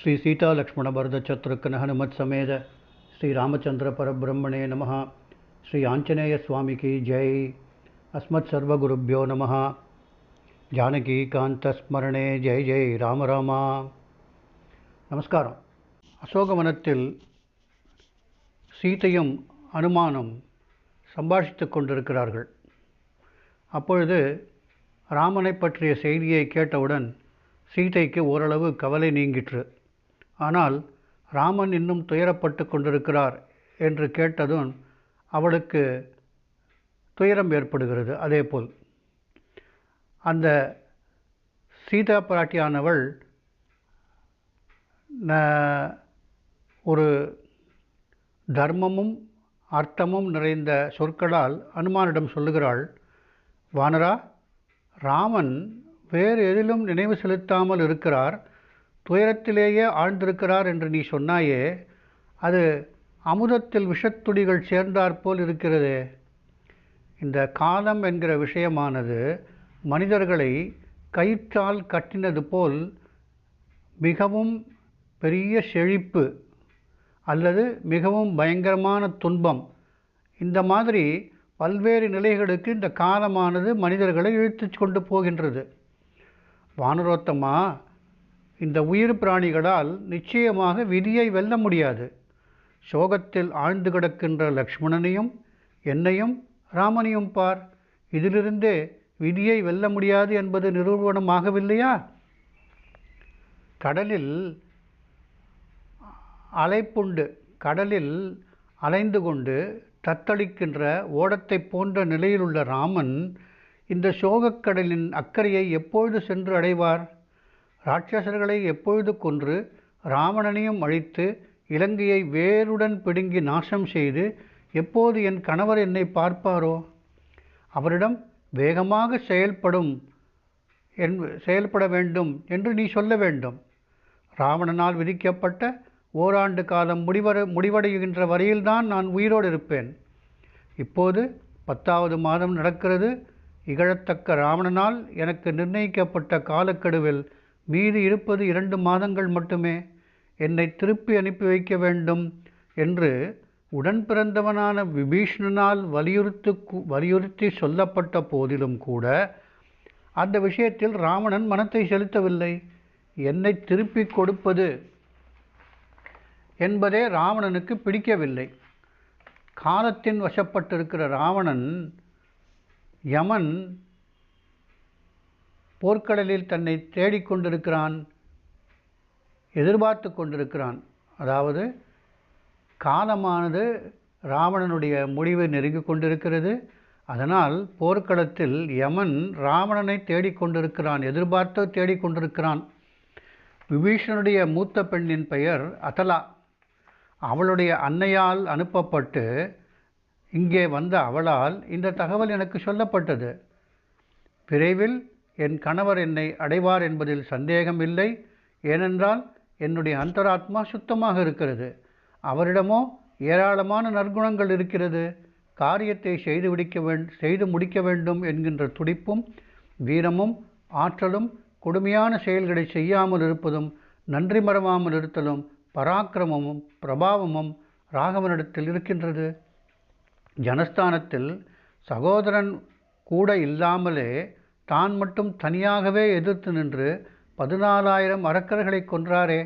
श्री सीता लक्ष्मण भरत शत्रुघ्न हनुमत समेत श्री रामचंद्र परब्रह्मणे नमः। श्री आंजनेय स्वामी की जय। अस्मत् सर्वगुरुभ्यो नमः। जानकी कांत स्मरणे जय जय राम राम। நமஸ்காரம். அசோகவனத்தில் சீதையும் அனுமானும் சம்பாஷித்து கொண்டிருக்கிறார்கள். அப்பொழுது ராமனை பற்றிய செய்தியை கேட்டவுடன் சீதைக்கு ஓரளவு கவலை நீங்கிற்று. ஆனால் ராமன் இன்னும் துயரப்பட்டு கொண்டிருக்கிறார் என்று கேட்டதும் அவளுக்கு துயரம் ஏற்படுகிறது. அதேபோல் அந்த சீதா பிராட்டியானவள் ஒரு தர்மமும் அர்த்தமும் நிறைந்த சொற்களால் அனுமானிடம் சொல்லுகிறாள், வானரா, ராமன் வேறு எதிலும் நினைவு செலுத்தாமல் இருக்கிறார், துயரத்திலேயே ஆழ்ந்திருக்கிறார் என்று நீ சொன்னாயே, அது அமுதத்தில் விஷத்துடிகள் சேர்ந்தாற்போல் இருக்கிறதே. இந்த காலம் என்கிற விஷயமானது மனிதர்களை கயிற்றால் கட்டினது போல் மிகவும் பெரிய செழிப்பு அல்லது மிகவும் பயங்கரமான துன்பம், இந்த மாதிரி பல்வேறு நிலைகளுக்கு இந்த காலமானது மனிதர்களை இழுத்து கொண்டு போகின்றது. வானரோத்தமா, இந்த உயிர் பிராணிகளால் நிச்சயமாக விதியை வெல்ல முடியாது. சோகத்தில் ஆழ்ந்து கிடக்கின்ற லக்ஷ்மணனையும் என்னையும் ராமனையும் பார், இதிலிருந்தே விதியை வெல்ல முடியாது என்பது நிரூபணமாகவில்லையா? கடலில் அலைப்புண்டு கடலில் அலைந்து கொண்டு தத்தளிக்கின்ற ஓடத்தை போன்ற நிலையிலுள்ள ராமன் இந்த சோகக்கடலின் அக்கறையை எப்பொழுது சென்று அடைவார்? ராட்சசர்களை எப்பொழுது கொன்று ராவணனையும் அழித்து இலங்கையை வேருடன் பிடுங்கி நாசம் செய்து எப்போது என் கணவர் என்னை பார்ப்பாரோ? அவரிடம் வேகமாக செயல்பட வேண்டும் என்று நீ சொல்ல வேண்டும். ராவணனால் விதிக்கப்பட்ட ஓராண்டு காலம் முடிவடைகின்ற வரையில்தான் நான் உயிரோடு இருப்பேன். இப்போது 10வது மாதம் நடக்கிறது. இகழத்தக்க ராவணனால் எனக்கு நிர்ணயிக்கப்பட்ட காலக்கெடுவில் மீதி இருப்பது 2 மாதங்கள் மட்டுமே. என்னை திருப்பி அனுப்பி வைக்க வேண்டும் என்று உடன் பிறந்தவனான விபீஷணனால் வலியுறுத்தி சொல்லப்பட்ட போதிலும் கூட அந்த விஷயத்தில் ராவணன் மனத்தை செலுத்தவில்லை. என்னை திருப்பி கொடுப்பது என்பதே ராவணனுக்கு பிடிக்கவில்லை. காலத்தின் வசப்பட்டிருக்கிற ராவணன் யமன் போர்க்கடலில் தன்னை தேடிக்கொண்டிருக்கிறான், எதிர்பார்த்து கொண்டிருக்கிறான். அதாவது காலமானது ராவணனுடைய முடிவை நெருங்கிக் கொண்டிருக்கிறது. அதனால் போர்க்களத்தில் யமன் ராவணனை தேடிக்கொண்டிருக்கிறான், எதிர்பார்த்து தேடிக்கொண்டிருக்கிறான். விபீஷணனுடைய மூத்த பெண்ணின் பெயர் அதலா. அவளுடைய அன்னையால் அனுப்பப்பட்டு இங்கே வந்த அவளால் இந்த தகவல் எனக்கு சொல்லப்பட்டது. விரைவில் என் கணவர் என்னை அடைவார் என்பதில் சந்தேகம் இல்லை. ஏனென்றால் என்னுடைய அந்தராத்மா சுத்தமாக இருக்கிறது. அவரிடமோ ஏராளமான நற்குணங்கள் இருக்கிறது. காரியத்தை செய்து முடிக்க வேண்டும் என்கின்ற துடிப்பும் வீரமும் ஆற்றலும் கொடுமையான செயல்களை செய்யாமல் இருப்பதும் நன்றி மறவாமல் இருத்தலும் பராக்கிரமமும் பிரபாவமும் ராகவனிடத்தில் இருக்கின்றது. ஜனஸ்தானத்தில் சகோதரன் கூட இல்லாமலே தான் மட்டும் தனியாகவே எதிர்த்து நின்று 14,000 அரக்கர்களை கொன்றாரே,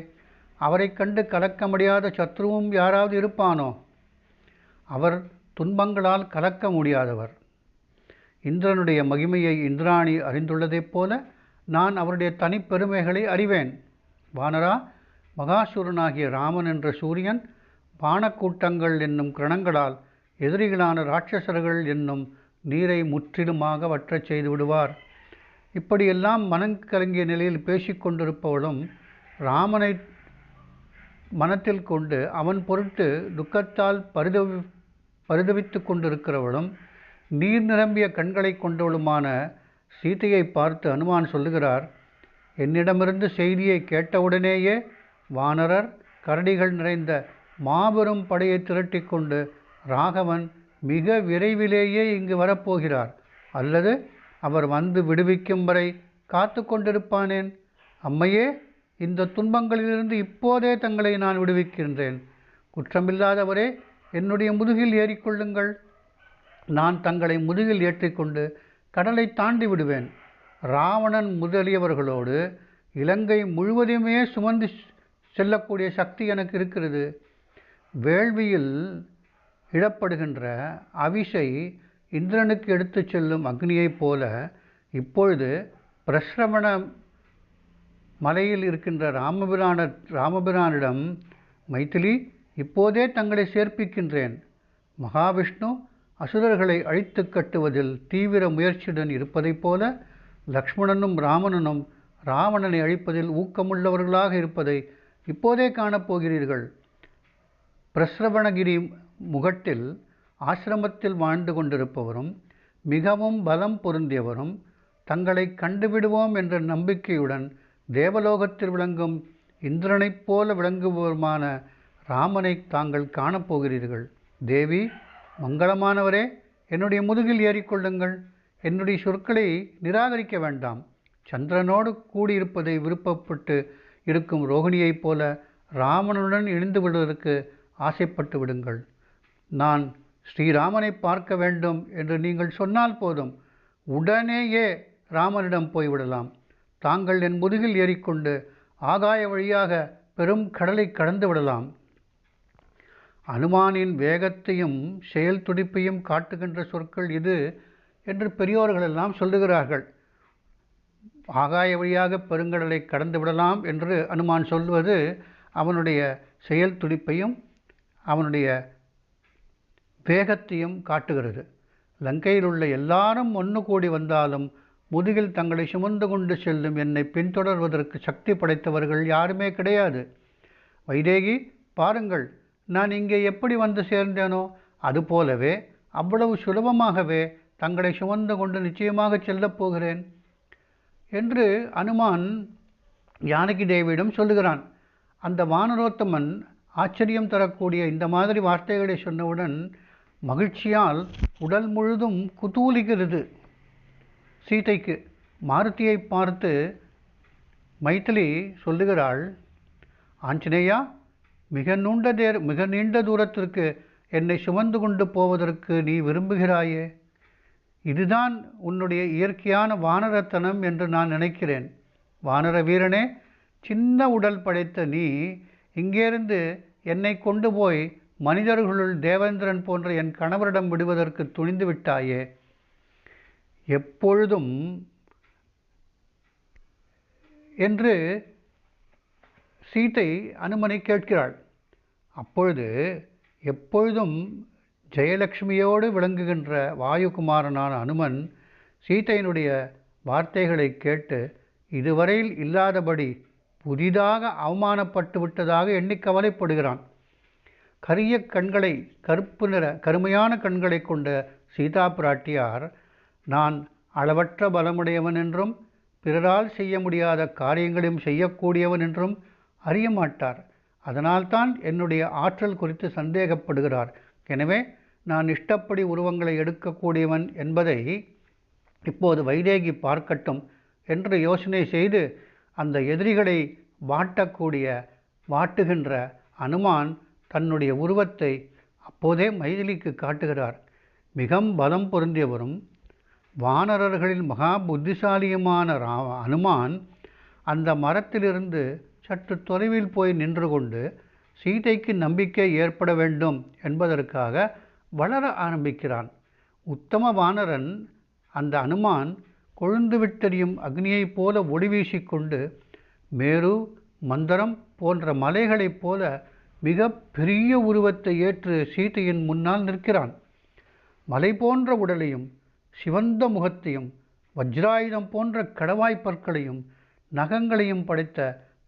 அவரை கண்டு கலக்க முடியாத சத்ருவும் யாராவது இருப்பானோ? அவர் துன்பங்களால் கலக்க முடியாதவர். இந்திரனுடைய மகிமையை இந்திராணி அறிந்துள்ளதைப் போல நான் அவருடைய தனிப்பெருமைகளை அறிவேன். வானரா, மகாசூரனாகிய ராமன் என்ற சூரியன் பானக்கூட்டங்கள் என்னும் கிரணங்களால் எதிரிகளான ராட்சசர்கள் என்னும் நீரை முற்றிலுமாக வற்றச் செய்து விடுவார். இப்படியெல்லாம் மனங்கலங்கிய நிலையில் பேசிக்கொண்டிருப்பவளும் ராமனை மனத்தில் கொண்டு அவன் பொருட்டு துக்கத்தால் பரிதவித்து கொண்டிருக்கிறவளும் நீர் நிரம்பிய கண்களை கொண்டவளுமான சீதையை பார்த்து அனுமான் சொல்லுகிறார், என்னிடமிருந்து செய்தியை கேட்டவுடனேயே வானரர் கரடிகள் நிறைந்த மாபெரும் படையை திரட்டி கொண்டு ராகவன் மிக விரைவிலேயே இங்கு வரப்போகிறார். அல்லது அவர் வந்து விடுவிக்கும் வரை காத்து கொண்டிருப்பானேன்? அம்மையே, இந்த துன்பங்களிலிருந்து இப்போதே தங்களை நான் விடுவிக்கின்றேன். குற்றமில்லாதவரே, என்னுடைய முதுகில் ஏறிக்கொள்ளுங்கள். நான் தங்களை முதுகில் ஏற்றிக்கொண்டு கடலை தாண்டி விடுவேன். ராவணன் முதலியவர்களோடு இலங்கை முழுவதையுமே சுமந்து செல்லக்கூடிய சக்தி எனக்கு இருக்கிறது. வேள்வியில் இடப்படுகின்ற அவிசை இந்திரனுக்கு எடுத்துச் செல்லும் அக்னியைப் போல இப்பொழுது பிரஸ்ரவண மலையில் இருக்கின்ற ராமபிரானிடம் மைதிலி, இப்போதே தங்களை சேர்ப்பிக்கின்றேன். மகாவிஷ்ணு அசுரர்களை அழித்து கட்டுவதில் தீவிர முயற்சியுடன் இருப்பதைப் போல லக்ஷ்மணனும் ராமனும் ராவணனை அழிப்பதில் ஊக்கமுள்ளவர்களாக இருப்பதை இப்போதே காணப்போகிறீர்கள். பிரஸ்ரவணகிரி முகட்டில் ஆசிரமத்தில் வாழ்ந்து கொண்டிருப்பவரும் மிகவும் பலம் பொருந்தியவரும் தங்களை கண்டுவிடுவோம் என்ற நம்பிக்கையுடன் தேவலோகத்தில் விளங்கும் இந்திரனைப் போல விளங்குபவருமான ராமனை தாங்கள் காணப்போகிறீர்கள். தேவி, மங்களமானவரே, என்னுடைய முதுகில் ஏறிக்கொள்ளுங்கள். என்னுடைய சொற்களை நிராகரிக்க வேண்டாம். சந்திரனோடு கூடியிருப்பதை விருப்பப்பட்டு இருக்கும் ரோகிணியைப் போல ராமனுடன் இணைந்து விடுவதற்கு ஆசைப்பட்டு விடுங்கள். நான் ஸ்ரீராமனை பார்க்க வேண்டும் என்று நீங்கள் சொன்னால் போதும், உடனேயே ராமனிடம் போய்விடலாம். தாங்கள் என் முதுகில் ஏறிக்கொண்டு ஆகாய வழியாக பெரும் கடலை கடந்து விடலாம். அனுமானின் வேகத்தையும் செயல் துடிப்பையும் காட்டுகின்ற சொற்கள் இது என்று பெரியோர்கள் எல்லாம் சொல்லுகிறார்கள். ஆகாய வழியாக பெருங்கடலை கடந்து விடலாம் என்று அனுமான் சொல்வது அவனுடைய செயல் துடிப்பையும் அவனுடைய வேகத்தையும் காட்டுகிறது. லங்கையில் உள்ள எல்லாரும் ஒன்று கூடி வந்தாலும் முதுகில் தங்களை சுமந்து கொண்டு செல்லும் என்னை பின்தொடர்வதற்கு சக்தி படைத்தவர்கள் யாருமே கிடையாது. வைதேகி, பாருங்கள், நான் இங்கே எப்படி வந்து சேர்ந்தேனோ அதுபோலவே அவ்வளவு சுலபமாகவே தங்களை சுமந்து கொண்டு நிச்சயமாக செல்லப் போகிறேன் என்று அனுமான் ஜானகி தேவியிடம் சொல்லுகிறான். அந்த வானரோத்தமன் ஆச்சரியம் தரக்கூடிய இந்த மாதிரி வார்த்தைகளை சொன்னவுடன் மகிழ்ச்சியால் உடல் முழுதும் குதூலிக்கிறது. சீதைக்கு மாருதியை பார்த்து மைதிலி சொல்லுகிறாள், ஆஞ்சநேயா, மிக நீண்ட தூரத்திற்கு என்னை சுமந்து கொண்டு போவதற்கு நீ விரும்புகிறாயே. இதுதான் உன்னுடைய இயற்கையான வானரத்தனம் என்று நான் நினைக்கிறேன். வானர வீரனே, சின்ன உடல் படைத்த நீ இங்கேருந்து என்னை கொண்டு போய் மனிதர்களுள் தேவேந்திரன் போன்ற என் கணவரிடம் விடுவதற்கு துணிந்து விட்டாயே. எப்பொழுதும் என்று சீதை அனுமனை கேட்கிறாள். அப்பொழுது எப்பொழுதும் ஜெயலட்சுமியோடு விளங்குகின்ற வாயுகுமாரனான அனுமன் சீதையினுடைய வார்த்தைகளை கேட்டு இதுவரையில் இல்லாதபடி புதிதாக அவமானப்பட்டு விட்டதாக எண்ணி கவலைப்படுகிறான். கரிய கண்களை, கருமையான கண்களை கொண்ட சீதா பிராட்டியார் நான் அளவற்ற பலமுடையவன் என்றும் பிறரால் செய்ய முடியாத காரியங்களையும் செய்யக்கூடியவன் என்றும் அறிய மாட்டார். அதனால்தான் என்னுடைய ஆற்றல் குறித்து சந்தேகப்படுகிறார். எனவே நான் இஷ்டப்படி உருவங்களை எடுக்கக்கூடியவன் என்பதை இப்போது வைதேகி பார்க்கட்டும் என்று யோசனை செய்து அந்த எதிரிகளை வாட்டுகின்ற அனுமான் தன்னுடைய உருவத்தை அப்போதே மைதிலிக்கு காட்டுகிறார். மிகவும் பலம் பொருந்தியவரும் வானரர்களின் மகா புத்திசாலியுமான அனுமான் அந்த மரத்திலிருந்து சற்று தொலைவில் போய் நின்று கொண்டு சீதைக்கு நம்பிக்கை ஏற்பட வேண்டும் என்பதற்காக வளர ஆரம்பிக்கிறான். உத்தம வானரன் அந்த அனுமான் கொழுந்து விட்டெறியும் அக்னியைப் போல ஒளி வீசிக்கொண்டு மேரு, மந்தரம் போன்ற மலைகளைப் போல மிக பெரிய உருவத்தை ஏற்று சீதையின் முன்னால் நிற்கிறான். மலை போன்ற உடலையும் சிவந்த முகத்தையும் வஜ்ராயுதம் போன்ற கடவாய்ப்பற்களையும் நகங்களையும் படைத்த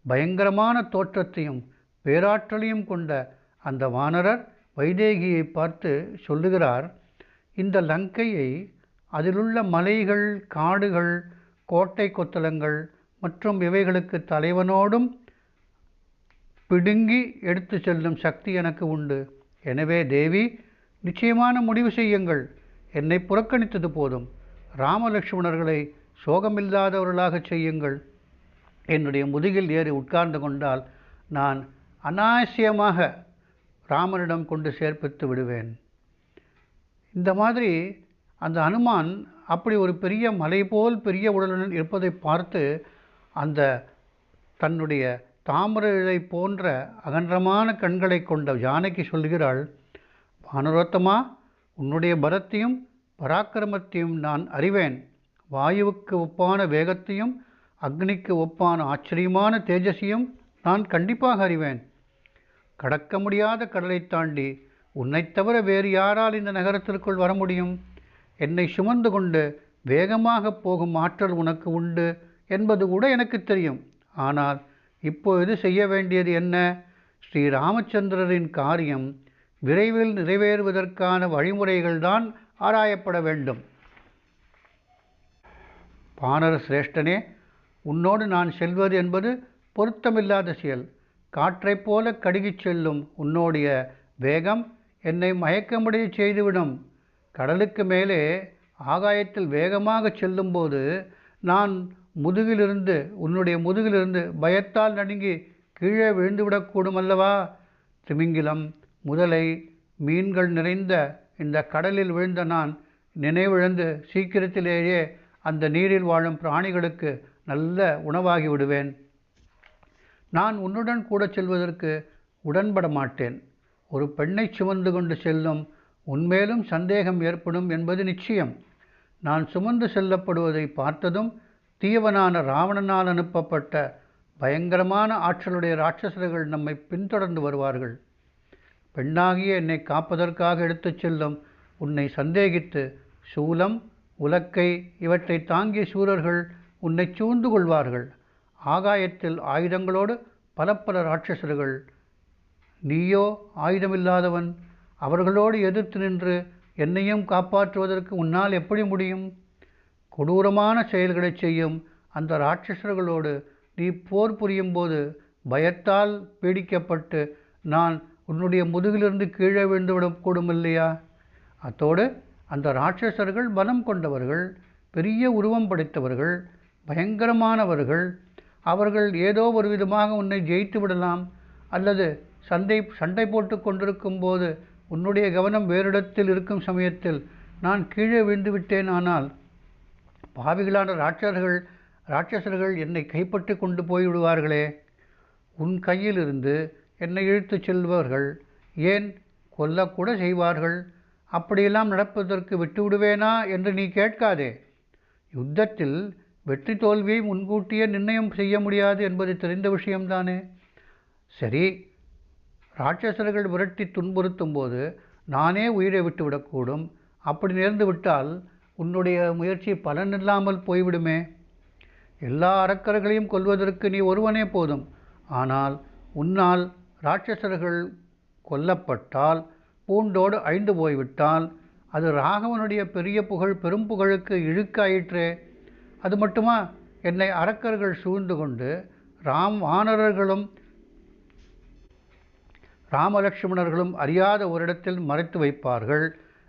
பயங்கரமான தோற்றத்தையும் பேராற்றலையும் கொண்ட அந்த வானரர் வைதேகியை பார்த்து சொல்லுகிறார், இந்த லங்கையை அதிலுள்ள மலைகள், காடுகள், கோட்டை கொத்தளங்கள் மற்றும் இவைகளுக்கு தலைவனோடும் பிடுங்கி எடுத்து செல்லும் சக்தி எனக்கு உண்டு. எனவே தேவி, நிச்சயமான முடிவு செய்யுங்கள். என்னை புறக்கணித்தது போதும். ராமலட்சுமணர்களை சோகமில்லாதவர்களாக செய்யுங்கள். என்னுடைய முதுகில் ஏறி உட்கார்ந்து கொண்டால் நான் அநாவசியமாக ராமனிடம் கொண்டு சேர்ப்பித்து விடுவேன். இந்த மாதிரி அந்த அனுமான் அப்படி ஒரு பெரிய மலை போல் பெரிய உடலுடன் இருப்பதை பார்த்து அந்த தன்னுடைய தாமரை இழை போன்ற அகன்றமான கண்களை கொண்ட ஜானகி சொல்கிறாள், வானரோத்தமா, உன்னுடைய பலத்தையும் பராக்கிரமத்தையும் நான் அறிவேன். வாயுவுக்கு ஒப்பான வேகத்தையும் அக்னிக்கு ஒப்பான ஆச்சரியமான தேஜஸையும் நான் கண்டிப்பாக அறிவேன். கடக்க முடியாத கடலை தாண்டி உன்னைத் தவிர வேறு யாரால் இந்த நகரத்திற்குள் வர முடியும்? என்னை சுமந்து கொண்டு வேகமாக போகும் ஆற்றல் உனக்கு உண்டு என்பது கூட எனக்கு தெரியும். ஆனால் இப்பொழுது செய்ய வேண்டியது என்ன? ஸ்ரீராமச்சந்திரரின் காரியம் விரைவில் நிறைவேறுவதற்கான வழிமுறைகள்தான் ஆராயப்பட வேண்டும். வானர சிரேஷ்டனே, உன்னோடு நான் செல்வது என்பது பொருத்தமில்லாத செயல். காற்றைப் போல கடுகிச் செல்லும் உன்னுடைய வேகம் என்னை மயக்கமுடைய செய்துவிடும். கடலுக்கு மேலே ஆகாயத்தில் வேகமாக செல்லும்போது நான் உன்னுடைய முதுகிலிருந்து பயத்தால் நடுங்கி கீழே விழுந்துவிடக்கூடும் அல்லவா? திமிங்கிலம், முதலை, மீன்கள் நிறைந்த இந்த கடலில் விழுந்த நான் நினைவிழந்து சீக்கிரத்திலேயே அந்த நீரில் வாழும் பிராணிகளுக்கு நல்ல உணவாகி விடுவேன். நான் உன்னுடன் கூட செல்வதற்கு உடன்பட மாட்டேன். ஒரு பெண்ணை சுமந்து கொண்டு செல்லும் உன்மேலும் சந்தேகம் ஏற்படும் என்பது நிச்சயம். நான் சுமந்து செல்லப்படுவதை பார்த்ததும் தீயவனான ராவணனால் அனுப்பப்பட்ட பயங்கரமான ஆற்றலுடைய ராட்சசர்கள் நம்மை பின்தொடர்ந்து வருவார்கள். பெண்ணாகிய என்னை காப்பதற்காக எடுத்துச் செல்லும் உன்னை சந்தேகித்து சூலம், உலக்கை இவற்றை தாங்கிய சூரர்கள் உன்னை சூழ்ந்து கொள்வார்கள். ஆகாயத்தில் ஆயுதங்களோடு பல ராட்சசர்கள். நீயோ ஆயுதமில்லாதவன். அவர்களோடு எதிர்த்து நின்று என்னையும் காப்பாற்றுவதற்கு உன்னால் எப்படி முடியும்? கொடூரமான செயல்களை செய்யும் அந்த ராட்சசர்களோடு நீ போர் புரியும் போது பயத்தால் பீடிக்கப்பட்டு நான் உன்னுடைய முதுகிலிருந்து கீழே விழுந்துவிடக்கூடும் இல்லையா? அத்தோடு அந்த ராட்சசர்கள் பலம் கொண்டவர்கள், பெரிய உருவம் படைத்தவர்கள், பயங்கரமானவர்கள். அவர்கள் ஏதோ ஒரு விதமாக உன்னை ஜெயித்து விடலாம். அல்லது சண்டை போட்டு கொண்டிருக்கும் போது உன்னுடைய கவனம் வேறிடத்தில் இருக்கும் சமயத்தில் நான் கீழே விழுந்து விட்டேன். ஆனால் பாவிகளான ராட்சசர்கள் என்னை கைப்பற்றி கொண்டு போய்விடுவார்களே. உன் கையிலிருந்து என்னை இழுத்துச் செல்வார்கள். ஏன், கொல்லக்கூட செய்வார்கள். அப்படியெல்லாம் நடப்பதற்கு விட்டுவிடுவேனா என்று நீ கேட்காதே. யுத்தத்தில் வெற்றி தோல்வியை முன்கூட்டியே நிர்ணயம் செய்ய முடியாது என்பது தெரிந்த விஷயம்தானே. சரி, ராட்சசர்கள் விரட்டி துன்புறுத்தும் போது நானே உயிரை விட்டுவிடக்கூடும். அப்படி நேர்ந்து விட்டால் உன்னுடைய முயற்சி பலனில்லாமல் போய்விடுமே. எல்லா அரக்கர்களையும் கொல்வதற்கு நீ ஒருவனே போதும். ஆனால் உன்னால் ராட்சசர்கள் கொல்லப்பட்டால், பூண்டோடு அழிந்து போய்விட்டால் அது ராகவனுடைய பெரும் புகழுக்கு இழுக்காயிற்றே. அது மட்டுமா, என்னை அரக்கர்கள் சூழ்ந்து கொண்டு வானரர்களும் ராமலட்சுமணர்களும் அறியாத ஒரு இடத்தில் மறைத்து வைப்பார்கள்.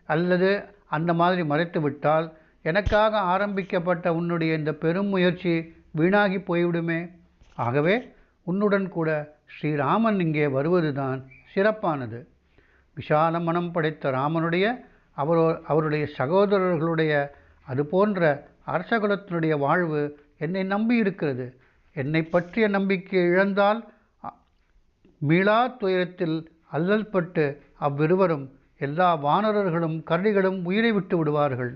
அல்லது அந்த மாதிரி மறைத்து விட்டால் எனக்காக ஆரம்பிக்கப்பட்ட உன்னுடைய இந்த பெரும் முயற்சி வீணாகி போய்விடுமே. ஆகவே உன்னுடன் கூட ஸ்ரீராமன் இங்கே வருவதுதான் சிறப்பானது. விஷால மனம் படைத்த ராமனுடைய அவருடைய சகோதரர்களுடைய அதுபோன்ற அரசகுலத்தினுடைய வாழ்வு என்னை நம்பி இருக்கிறது. என்னை பற்றிய நம்பிக்கை இழந்தால் மீளா துயரத்தில் அல்லல்பட்டு அவ்விருவரும் எல்லா வானரர்களும் கரடிகளும் உயிரை விட்டு விடுவார்கள்.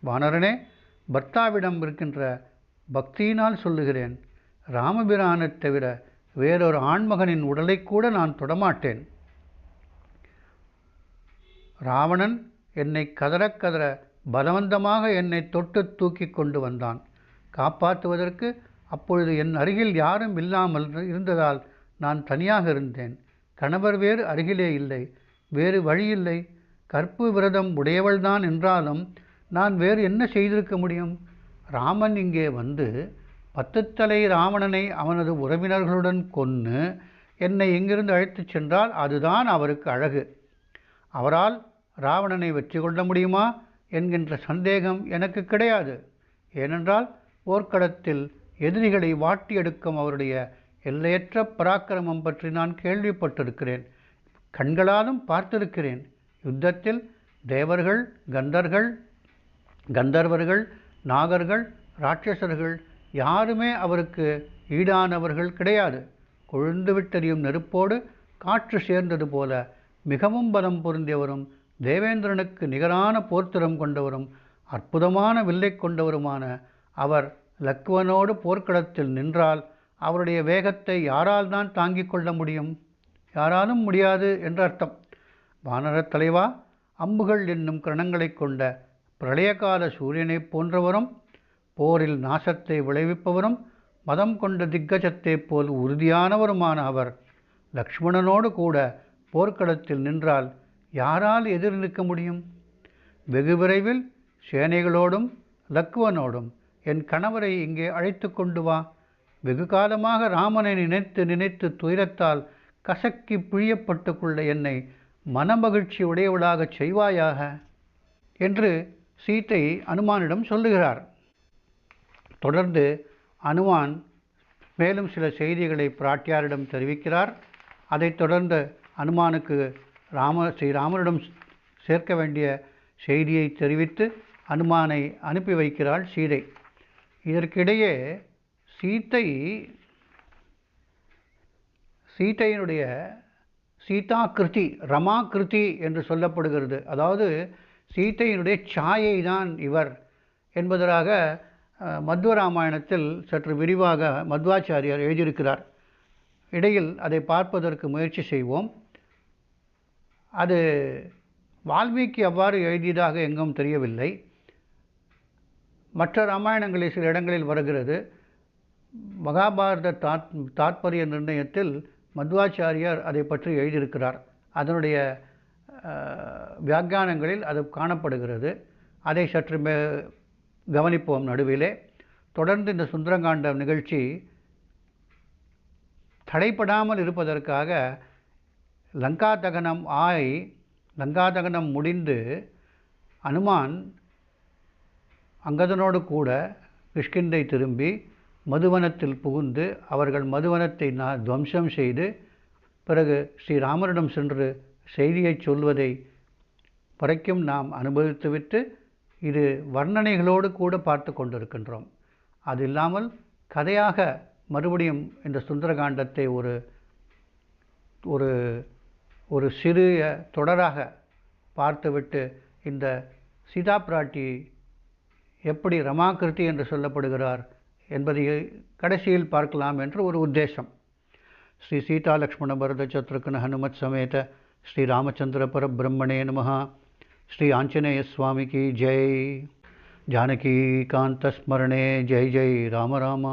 வானரனே, பர்த்தாவிடம் இருக்கின்ற பக்தியினால் சொல்லுகிறேன், ராமபிரானைத் தவிர வேறொரு ஆண்மகனின் உடலை கூட நான் தொடமாட்டேன். ராவணன் என்னை கதற பலவந்தமாக என்னை தொட்டு தூக்கி கொண்டு வந்தான். காப்பாற்றுவதற்கு அப்பொழுது என் அருகில் யாரும் இல்லாமல் இருந்ததால் நான் தனியாக இருந்தேன். கணவர் வேறு அருகிலே இல்லை. வேறு வழியில்லை. கற்பு விரதம் உடையவள்தான் என்றாலும் நான் வேறு என்ன செய்திருக்க முடியும்? ராமன் இங்கே வந்து 10 தலை ராவணனை அவனது உறவினர்களுடன் கொன்று என்னை இங்கிருந்து அழைத்துச் சென்றால் அதுதான் அவருக்கு அழகு. அவரால் ராவணனை வெற்றி கொள்ள முடியுமா என்கின்ற சந்தேகம் எனக்கு கிடையாது. ஏனென்றால் போர்க்களத்தில் எதிரிகளை வாட்டி எடுக்கும் அவருடைய எல்லையற்ற பராக்கிரமம் பற்றி நான் கேள்விப்பட்டிருக்கிறேன், கண்களாலும் பார்த்திருக்கிறேன். யுத்தத்தில் தேவர்கள், கந்தர்வர்கள், நாகர்கள், ராட்சசர்கள் யாருமே அவருக்கு ஈடானவர்கள் கிடையாது. கொழுந்து விட்டெறியும் நெருப்போடு காற்று சேர்ந்தது போல மிகவும் பலம் பொருந்தியவரும், தேவேந்திரனுக்கு நிகரான போர்த்திறம் கொண்டவரும், அற்புதமான வில்லை கொண்டவருமான அவர் லக்குவனோடு போர்க்களத்தில் நின்றால் அவருடைய வேகத்தை யாரால் தான் தாங்கிக் கொள்ள முடியும்? யாராலும் முடியாது என்று அர்த்தம். வானரத் தலைவா, அம்புகள் என்னும் கிரணங்களைக் கொண்ட பிரளயகால சூரியனைப் போன்றவரும், போரில் நாசத்தை விளைவிப்பவரும், மதம் கொண்ட திக்கஜத்தைப் போல் உறுதியானவருமான அவர் லக்ஷ்மணனோடு கூட போர்க்களத்தில் நின்றால் யாரால் எதிர் நிற்க முடியும்? வெகு விரைவில் சேனைகளோடும் லக்குவனோடும் என் கணவரை இங்கே அழைத்து கொண்டு வா. வெகு காலமாக ராமனை நினைத்து நினைத்து துயரத்தால் கசக்கி பிழியப்பட்டு கொள்ள என்னை மனமகிழ்ச்சி உடையவளாகச் செய்வாயாக என்று சீத்தை அனுமானிடம் சொல்லுகிறார். தொடர்ந்து அனுமான் மேலும் சில செய்திகளை பிராட்டியாரிடம் தெரிவிக்கிறார். அதைத் தொடர்ந்து அனுமானுக்கு ஸ்ரீராமனிடம் சேர்க்க வேண்டிய செய்தியை தெரிவித்து அனுமானை அனுப்பி வைக்கிறாள் சீதை. இதற்கிடையே சீதையினுடைய சீதா கிருதி, ரமா கிருதி என்று சொல்லப்படுகிறது. அதாவது சீதையினுடைய சாயை தான் இவர் என்பதாக மத்வராமாயணத்தில் சற்று விரிவாக மத்வாச்சாரியார் எழுதியிருக்கிறார். இடையில் அதை பார்ப்பதற்கு முயற்சி செய்வோம். அது வால்மீகி அவ்வாறு எழுதியதாக எங்கும் தெரியவில்லை. மற்ற ராமாயணங்களில் சில இடங்களில் வருகிறது. மகாபாரத தாத்பரிய நிர்ணயத்தில் மத்வாச்சாரியார் அதை பற்றி எழுதியிருக்கிறார். அதனுடைய வியாக்கியானங்களில் அது காணப்படுகிறது. அதை சற்று கவனிப்போம். நடுவிலே தொடர்ந்து இந்த சுந்தரகாண்ட நிகழ்ச்சி தடைப்படாமல் இருப்பதற்காக லங்கா தகனம் முடிந்து அனுமான் அங்கதனோடு கூட கிஷ்கிந்தை திரும்பி மதுவனத்தில் புகுந்து அவர்கள் மதுவனத்தை துவம்சம் செய்து பிறகு ஸ்ரீராமரிடம் சென்று செய்தியை சொல்வதை வரைக்கும் நாம் அனுபவித்துவிட்டு இது வர்ணனைகளோடு கூட பார்த்து கொண்டிருக்கின்றோம். அது இல்லாமல் கதையாக மறுபடியும் இந்த சுந்தரகாண்டத்தை ஒரு சிறிய தொடராக பார்த்துவிட்டு இந்த சீதா பிராட்டி எப்படி ரமாகிருதி என்று சொல்லப்படுகிறார் என்பதை கடைசியில் பார்க்கலாம் என்று ஒரு உத்தேசம். ஸ்ரீ சீதா லக்ஷ்மண பரத சத்ருக்ன ஹனுமத் சமேத ஸ்ரீ ராமச்சந்திர பரபிரம்மணே நமः. श्री आंजनेय स्वामी की जय. जानकी कांत स्मरणे जय जय राम राम.